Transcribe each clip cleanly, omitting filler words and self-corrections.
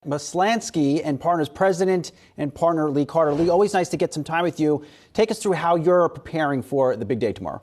Maslansky and Partners President and partner Lee Carter. Lee, always nice to get some time with you. Take us through how you're preparing for the big day tomorrow.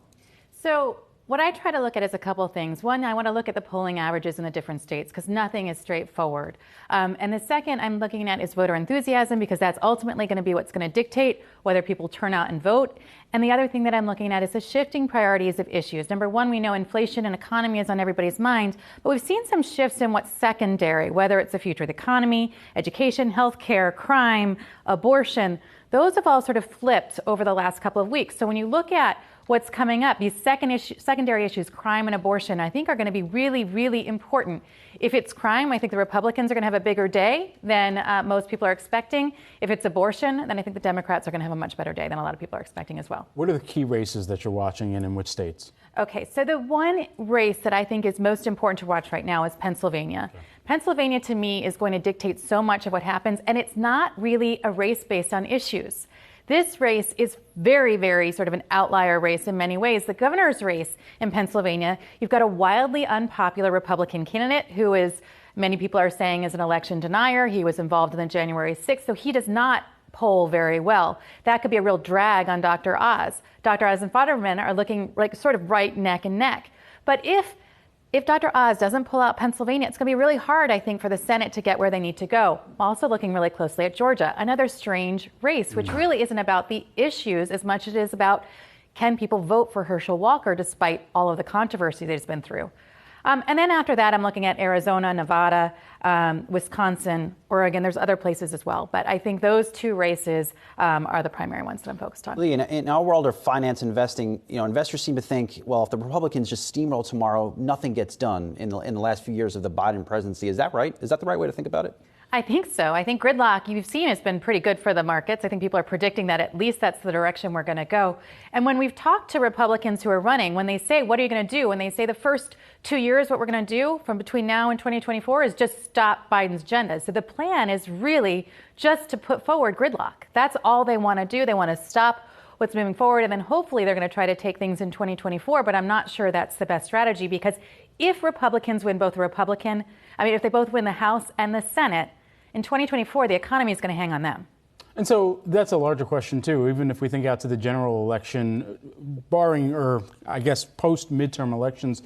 So what I try to look at is a couple of things. One, I want to look at the polling averages in the different states because nothing is straightforward. And the second I'm looking at is voter enthusiasm because that's ultimately going to be what's going to dictate whether people turn out and vote. And the other thing that I'm looking at is the shifting priorities of issues. Number one, we know inflation and economy is on everybody's mind, but we've seen some shifts in what's secondary, whether it's the future of the economy, education, healthcare, crime, abortion. Those have all sort of flipped over the last couple of weeks. So when you look at what's coming up, these secondary issues, crime and abortion, I think are going to be really, really important. If it's crime, I think the Republicans are going to have a bigger day than most people are expecting. If it's abortion, then I think the Democrats are going to have a much better day than a lot of people are expecting as well. What are the key races that you're watching and in which states? Okay, so the one race that I think is most important to watch right now is Pennsylvania. Okay. Pennsylvania, to me, is going to dictate so much of what happens, and it's not really a race based on issues. This race is very, very sort of an outlier race in many ways. The governor's race in Pennsylvania, you've got a wildly unpopular Republican candidate who is, many people are saying, is an election denier. He was involved in the January 6th, so he does not poll very well. That could be a real drag on Dr. Oz. Dr. Oz and Fetterman are looking like sort of right neck and neck. But if Dr. Oz doesn't pull out Pennsylvania, it's going to be really hard, I think, for the Senate to get where they need to go. Also looking really closely at Georgia, another strange race, which really isn't about the issues as much as it is about can people vote for Herschel Walker despite all of the controversy that he's been through. And then after that, I'm looking at Arizona, Nevada, Wisconsin, Oregon. There's other places as well. But I think those two races are the primary ones that I'm focused on. Lee, in our world of finance investing, investors seem to think, well, if the Republicans just steamroll tomorrow, nothing gets done in the last few years of the Biden presidency. Is that right? Is that the right way to think about it? I think so. I think gridlock, you've seen, has been pretty good for the markets. I think people are predicting that at least that's the direction we're going to go. And when we've talked to Republicans who are running, when they say, what are you going to do? When they say the first 2 years, what we're going to do from between now and 2024 is just stop Biden's agenda. So the plan is really just to put forward gridlock. That's all they want to do. They want to stop what's moving forward. And then hopefully they're going to try to take things in 2024. But I'm not sure that's the best strategy because if Republicans win both if they both win the House and the Senate, in 2024, the economy is going to hang on them. And so that's a larger question, too. Even if we think out to the general election, barring or I guess post-midterm elections,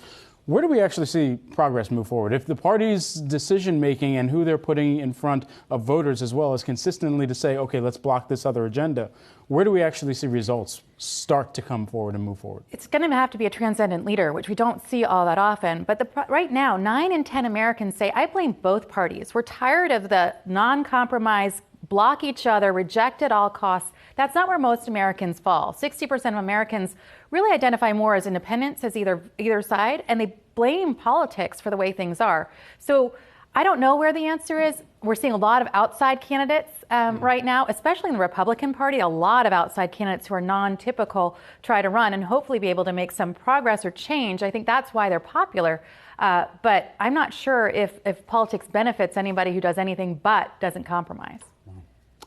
where do we actually see progress move forward? If the party's decision-making and who they're putting in front of voters as well is consistently to say, OK, let's block this other agenda, where do we actually see results start to come forward and move forward? It's going to have to be a transcendent leader, which we don't see all that often. But right now, 9 in 10 Americans say, I blame both parties. We're tired of the non-compromise, block each other, reject at all costs. That's not where most Americans fall. 60% of Americans really identify more as independents, as either side, and they blame politics for the way things are. So I don't know where the answer is. We're seeing a lot of outside candidates right now, especially in the Republican Party, a lot of outside candidates who are non-typical try to run and hopefully be able to make some progress or change. I think that's why they're popular. But I'm not sure if politics benefits anybody who does anything but doesn't compromise.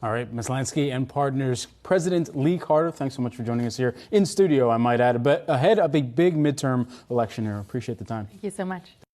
All right, Maslansky and Partners President Lee Carter, thanks so much for joining us here in studio, I might add, but ahead of a big midterm election here. Appreciate the time. Thank you so much.